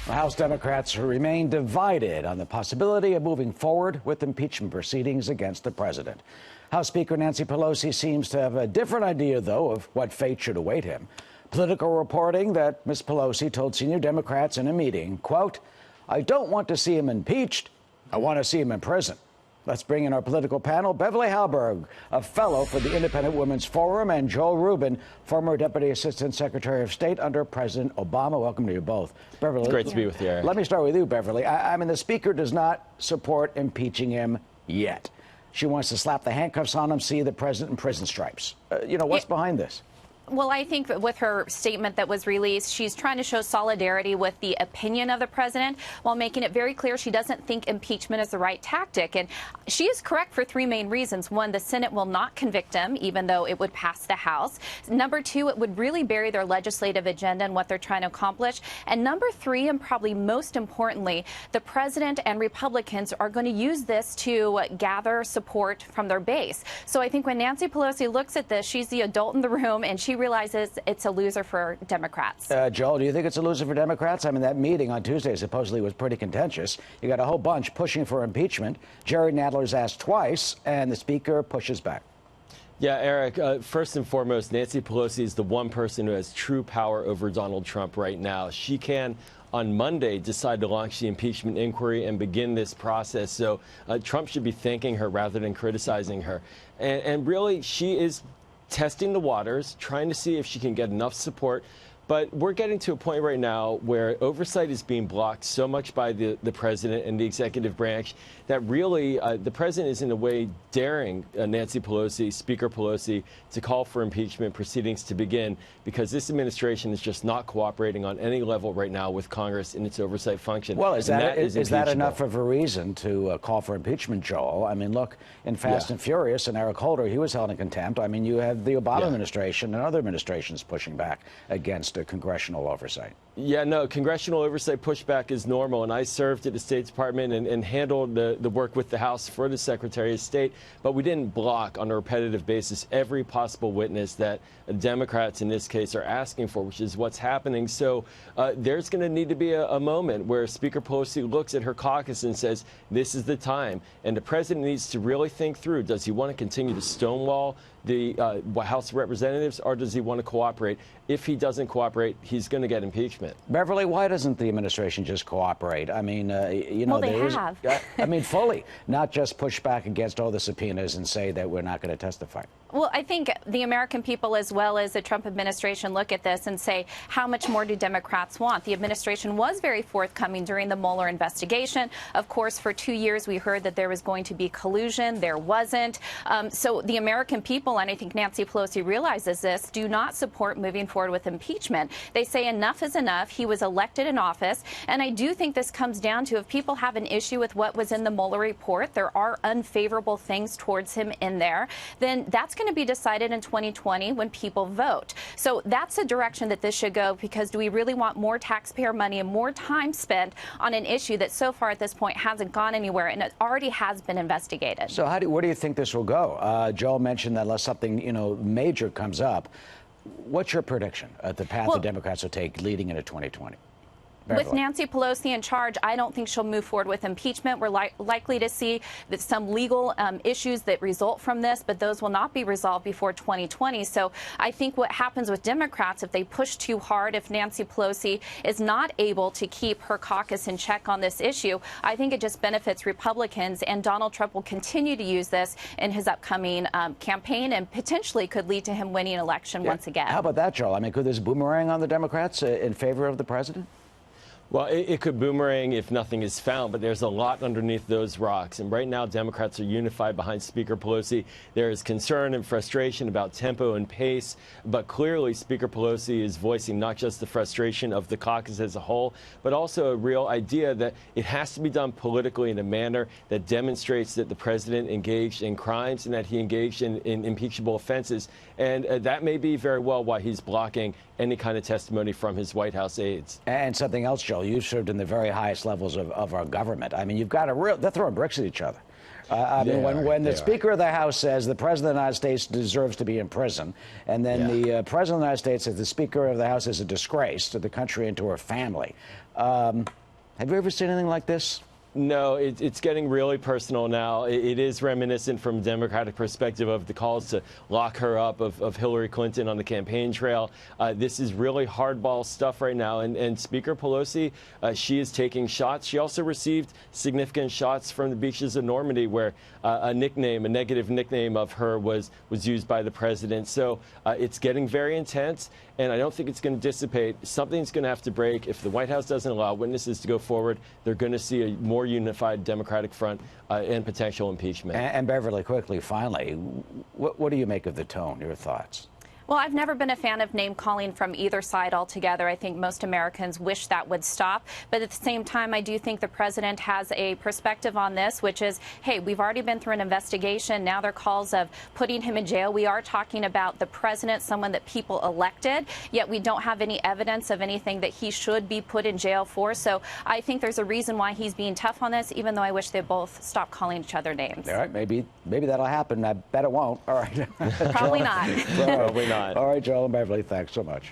House Democrats remain divided on the possibility of moving forward with impeachment proceedings against the president. House Speaker Nancy Pelosi seems to have a different idea, though, of what fate should await him. Political reporting that Ms. Pelosi told senior Democrats in a meeting, quote, "I don't want to see him impeached. I want to see him in prison." Let's bring in our political panel, Beverly Halberg, a fellow for the Independent Women's Forum, and Joel Rubin, former Deputy Assistant Secretary of State under President Obama. Welcome to you both. Beverly, it's great to be with you, Eric. Let me start with you, Beverly. I mean, the Speaker does not support impeaching him yet. She wants to slap the handcuffs on him, see the president in prison stripes. What's behind this? Well, I think with her statement that was released, she's trying to show solidarity with the opinion of the president while making it very clear she doesn't think impeachment is the right tactic. And she is correct for three main reasons. One, the Senate will not convict him, even though it would pass the House. Number two, it would really bury their legislative agenda and what they're trying to accomplish. And number three, and probably most importantly, the president and Republicans are going to use this to gather support from their base. So I think when Nancy Pelosi looks at this, she's the adult in the room, and she realizes it's a loser for Democrats. Joel, do you think it's a loser for Democrats? I mean, that meeting on Tuesday supposedly was pretty contentious. You got a whole bunch pushing for impeachment. Jerry Nadler's asked twice, and the Speaker pushes back. Yeah, Eric, first and foremost, Nancy Pelosi is the one person who has true power over Donald Trump right now. She can, on Monday, decide to launch the impeachment inquiry and begin this process. So Trump should be thanking her rather than criticizing her. And really, she is testing the waters, trying to see if she can get enough support. But we're getting to a point right now where oversight is being blocked so much by the president and the executive branch that really the president is in a way daring Nancy Pelosi, Speaker Pelosi, to call for impeachment proceedings to begin because this administration is just not cooperating on any level right now with Congress in its oversight function. Well, is that enough of a reason to call for impeachment, Joel? I mean, look, in Fast and Furious and Eric Holder, he was held in contempt. I mean, you have the Obama administration and other administrations pushing back against congressional oversight. Yeah, no, congressional oversight pushback is normal, and I served at the State Department and handled the work with the House for the Secretary of State, but we didn't block on a repetitive basis every possible witness that Democrats in this case are asking for, which is what's happening. So there's going to need to be a moment where Speaker Pelosi looks at her caucus and says, this is the time, and the president needs to really think through, does he want to continue to stonewall the House of Representatives, or does he want to cooperate? If he doesn't cooperate, he's going to get impeachment. Beverly, why doesn't the administration just cooperate? I mean, well, they have. I mean, fully, not just push back against all the subpoenas and say that we're not going to testify. Well, I think the American people, as well as the Trump administration, look at this and say, how much more do Democrats want? The administration was very forthcoming during the Mueller investigation. Of course, for 2 years, we heard that there was going to be collusion. There wasn't. So the American people, and I think Nancy Pelosi realizes this, do not support moving forward with impeachment. They say enough is enough. He was elected in office. And I do think this comes down to if people have an issue with what was in the Mueller report, there are unfavorable things towards him in there, then that's going to be decided in 2020 when people vote. So that's the direction that this should go, because do we really want more taxpayer money and more time spent on an issue that so far at this point hasn't gone anywhere and it already has been investigated? So where do you think this will go? Joel mentioned that unless something major comes up, what's your prediction of the path the Democrats will take leading into 2020? With Nancy Pelosi in charge, I don't think she'll move forward with impeachment. We're likely to see that some legal issues that result from this, but those will not be resolved before 2020. So I think what happens with Democrats, if they push too hard, if Nancy Pelosi is not able to keep her caucus in check on this issue, I think it just benefits Republicans, and Donald Trump will continue to use this in his upcoming campaign and potentially could lead to him winning an election once again. How about that, Joel? I mean, could this boomerang on the Democrats in favor of the president? Well, it could boomerang if nothing is found, but there's a lot underneath those rocks. And right now, Democrats are unified behind Speaker Pelosi. There is concern and frustration about tempo and pace, but clearly Speaker Pelosi is voicing not just the frustration of the caucus as a whole, but also a real idea that it has to be done politically in a manner that demonstrates that the president engaged in crimes and that he engaged in impeachable offenses. And that may be very well why he's blocking any kind of testimony from his White House aides. And something else, Joel, you served in the very highest levels of our government. I mean, you've got they're throwing bricks at each other. I mean, when the They Speaker of the House says the President of the United States deserves to be in prison, and then the President of the United States says the Speaker of the House is a disgrace to the country and to her family. Have you ever seen anything like this? No, it's getting really personal now. It is reminiscent from a Democratic perspective of the calls to lock her up of Hillary Clinton on the campaign trail. This is really hardball stuff right now. And Speaker Pelosi, she is taking shots. She also received significant shots from the beaches of Normandy, where a negative nickname of her was used by the president. So it's getting very intense, and I don't think it's going to dissipate. Something's going to have to break. If the White House doesn't allow witnesses to go forward, they're going to see a more unified Democratic front and potential impeachment. And Beverly, quickly, finally, what do you make of the tone? Your thoughts? Well, I've never been a fan of name-calling from either side altogether. I think most Americans wish that would stop. But at the same time, I do think the president has a perspective on this, which is, hey, we've already been through an investigation. Now there are calls of putting him in jail. We are talking about the president, someone that people elected, yet we don't have any evidence of anything that he should be put in jail for. So I think there's a reason why he's being tough on this, even though I wish they both stopped calling each other names. All right, maybe that'll happen. I bet it won't. All right. Probably not. Probably not. All right, Joel and Beverly, thanks so much.